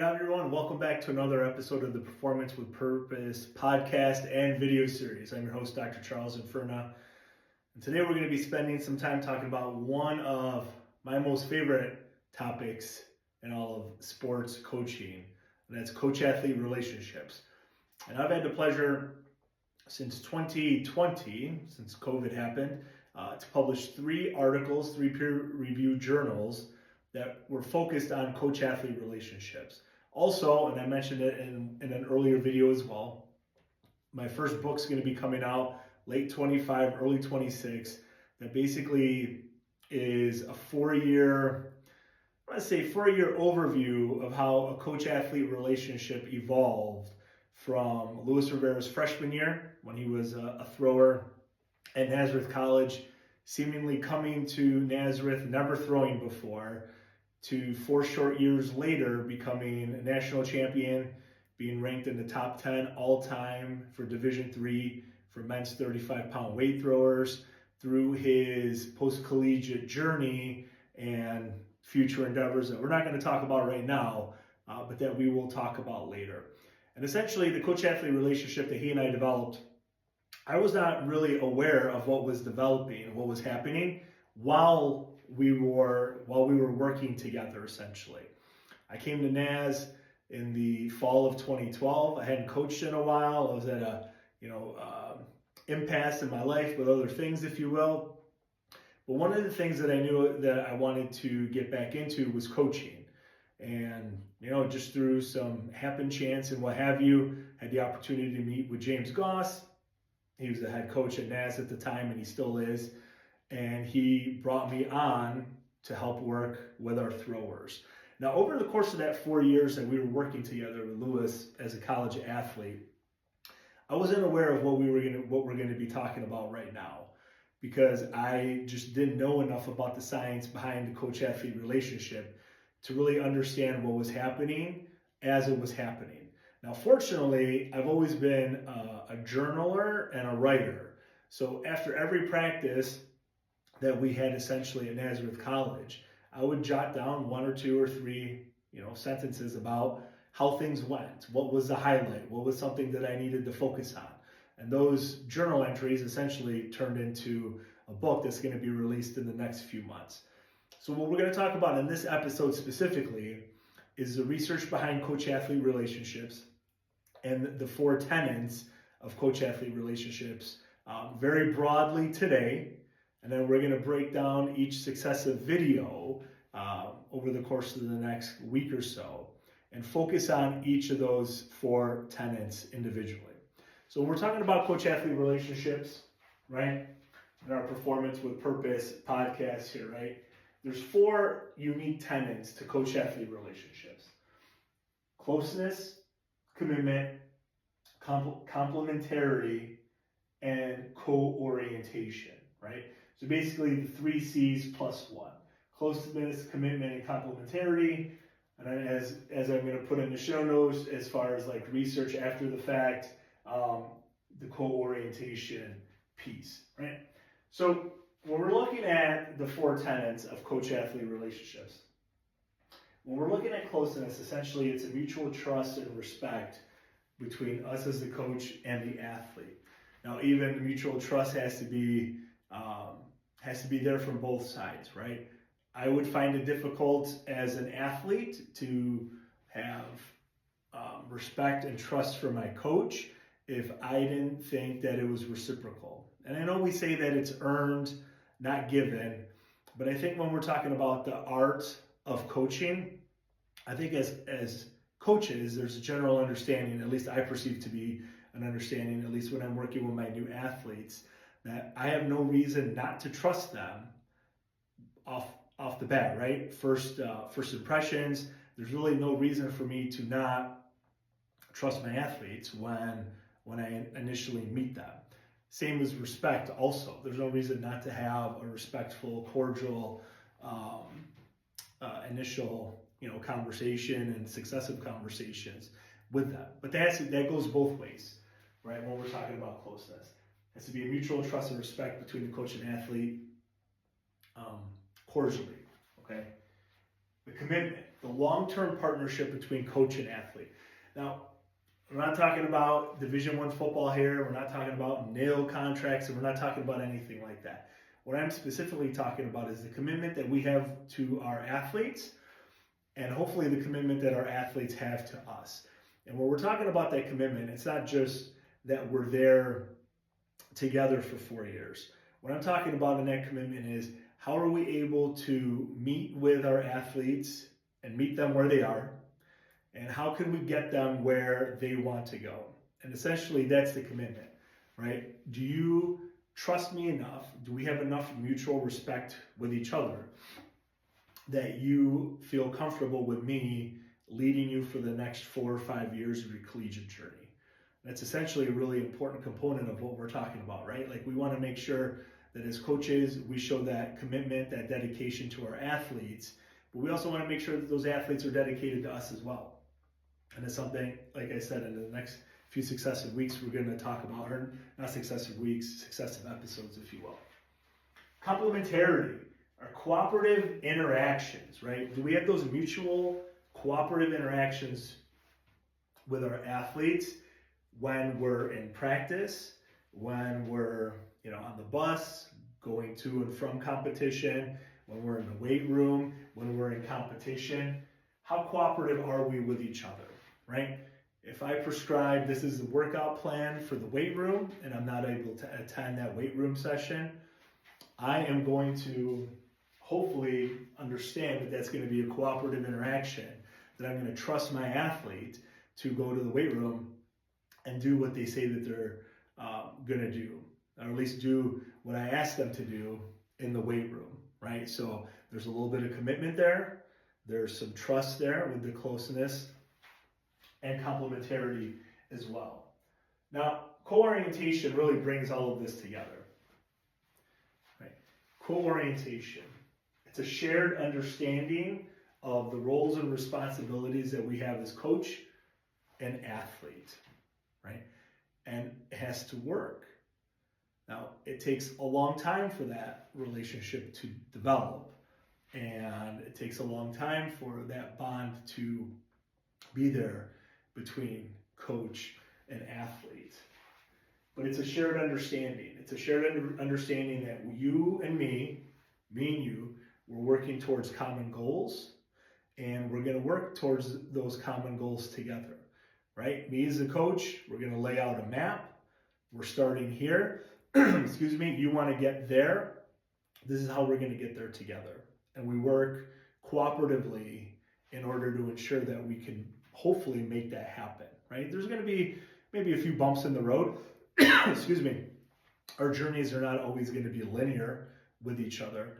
Hi everyone, welcome back to another episode of the Performance with Purpose podcast and video series. I'm your host, Dr. Charles Inferna, and today we're going to be spending some time talking about one of my most favorite topics in all of sports coaching, and that's coach-athlete relationships. And I've had the pleasure since 2020, since COVID happened, to publish 3 articles, 3 peer-reviewed journals that were focused on coach-athlete relationships. Also, and I mentioned it in an earlier video as well, my first book's going to be coming out late 25, early 26. That basically is a 4-year overview of how a coach-athlete relationship evolved from Luis Rivera's freshman year when he was a thrower at Nazareth College, seemingly coming to Nazareth, never throwing before, to 4 short years later becoming a national champion, being ranked in the top 10 all-time for Division III for men's 35-pound weight throwers, through his post-collegiate journey and future endeavors that we're not going to talk about right now, but that we will talk about later. And essentially, the coach-athlete relationship that he and I developed, I was not really aware of what was developing and what was happening while we were working together. Essentially, I came to Naz in the fall of 2012. I hadn't coached in a while. I was at a impasse in my life with other things, if you will. But one of the things that I knew that I wanted to get back into was coaching. And just through some happen chance and what have you, had the opportunity to meet with James Goss. He was the head coach at Naz at the time, and he still is. And he brought me on to help work with our throwers. Now, over the course of that 4 years that we were working together with Luis as a college athlete, I wasn't aware of what we're going to be talking about right now, because I just didn't know enough about the science behind the coach-athlete relationship to really understand what was happening as it was happening. Now, fortunately, I've always been a journaler and a writer. So after every practice that we had essentially at Nazareth College, I would jot down 1 or 2 or 3, sentences about how things went. What was the highlight? What was something that I needed to focus on? And those journal entries essentially turned into a book that's going to be released in the next few months. So what we're going to talk about in this episode specifically is the research behind coach-athlete relationships and the 4 tenets of coach-athlete relationships very broadly today. And then we're going to break down each successive video over the course of the next week or so and focus on each of those 4 tenets individually. So when we're talking about coach-athlete relationships, right, in our Performance with Purpose podcast here, right, there's 4 unique tenets to coach-athlete relationships: closeness, commitment, complementarity, and co-orientation, right? So basically the 3 C's plus 1: closeness, commitment, and complementarity. And then as I'm going to put in the show notes, as far as like research after the fact, the co-orientation piece, right? So when we're looking at the 4 tenets of coach-athlete relationships, when we're looking at closeness, essentially it's a mutual trust and respect between us as the coach and the athlete. Now, even the mutual trust has to be there from both sides, right? I would find it difficult as an athlete to have respect and trust for my coach if I didn't think that it was reciprocal. And I know we say that it's earned, not given, but I think when we're talking about the art of coaching, I think as coaches, there's a general understanding, at least I perceive to be an understanding, at least when I'm working with my new athletes, that I have no reason not to trust them off the bat, right? First impressions, there's really no reason for me to not trust my athletes when I initially meet them. Same as respect also. There's no reason not to have a respectful, cordial initial conversation and successive conversations with them. But that goes both ways, right? When we're talking about closeness, it has to be a mutual trust and respect between the coach and athlete, cordially. Okay, the commitment. the long-term partnership between coach and athlete. Now, we're not talking about Division I football here. We're not talking about nil contracts, and we're not talking about anything like that. What I'm specifically talking about is the commitment that we have to our athletes, and hopefully the commitment that our athletes have to us. And when we're talking about that commitment, it's not just that we're there together for 4 years. What I'm talking about in that commitment is how are we able to meet with our athletes and meet them where they are, and how can we get them where they want to go? And essentially that's the commitment, right? Do you trust me enough? Do we have enough mutual respect with each other that you feel comfortable with me leading you for the next 4 or 5 years of your collegiate journey? That's essentially a really important component of what we're talking about, right? Like, we want to make sure that as coaches, we show that commitment, that dedication to our athletes, but we also want to make sure that those athletes are dedicated to us as well. And it's something, like I said, in the next few successive weeks, we're going to talk about, or not successive weeks, successive episodes, if you will. Complementarity, or cooperative interactions, right? Do we have those mutual cooperative interactions with our athletes when we're in practice, when we're on the bus, going to and from competition, when we're in the weight room, when we're in competition? How cooperative are we with each other, right? If I prescribe this is the workout plan for the weight room and I'm not able to attend that weight room session, I am going to hopefully understand that that's going to be a cooperative interaction, that I'm going to trust my athlete to go to the weight room and do what they say that they're going to do, or at least do what I ask them to do in the weight room, right? So there's a little bit of commitment there. There's some trust there with the closeness and complementarity as well. Now, co-orientation really brings all of this together, right? Co-orientation. It's a shared understanding of the roles and responsibilities that we have as coach and athlete, right? And it has to work. Now, it takes a long time for that relationship to develop, and it takes a long time for that bond to be there between coach and athlete. But it's a shared understanding. It's a shared understanding that you and me and you, we're working towards common goals, and we're going to work towards those common goals together, right? Me as a coach, we're going to lay out a map. We're starting here. Excuse me. You want to get there. This is how we're going to get there together. And we work cooperatively in order to ensure that we can hopefully make that happen, right? There's going to be maybe a few bumps in the road. Excuse me. Our journeys are not always going to be linear with each other.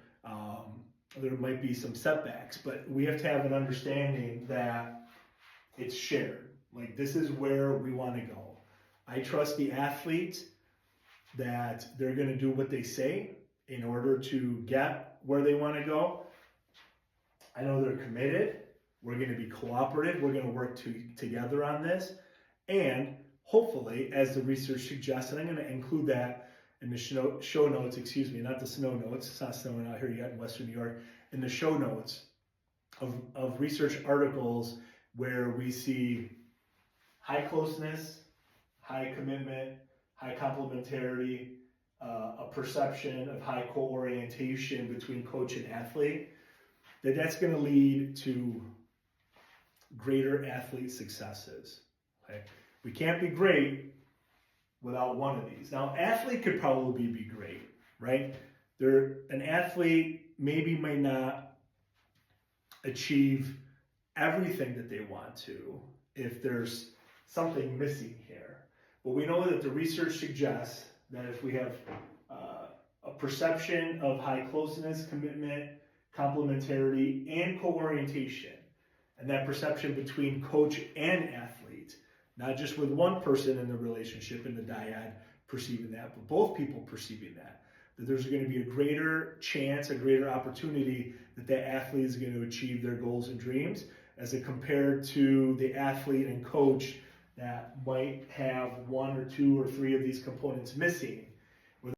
There might be some setbacks, but we have to have an understanding that it's shared. Like, this is where we want to go. I trust the athlete that they're going to do what they say in order to get where they want to go. I know they're committed. We're going to be cooperative. We're going to work together on this. And hopefully, as the research suggests, and I'm going to include that in the show notes, excuse me, not the snow notes, it's not snowing out here yet in Western New York, in the show notes of research articles where we see high closeness, high commitment, high complementarity, a perception of high co-orientation between coach and athlete, that's going to lead to greater athlete successes. Okay? We can't be great without one of these. Now, athlete could probably be great, right? An athlete maybe may not achieve everything that they want to if there's something missing here. But we know that the research suggests that if we have a perception of high closeness, commitment, complementarity, and co-orientation, and that perception between coach and athlete, not just with one person in the relationship, in the dyad perceiving that, but both people perceiving that there's going to be a greater chance, a greater opportunity that athlete is going to achieve their goals and dreams, as it compared to the athlete and coach that might have one or two or three of these components missing.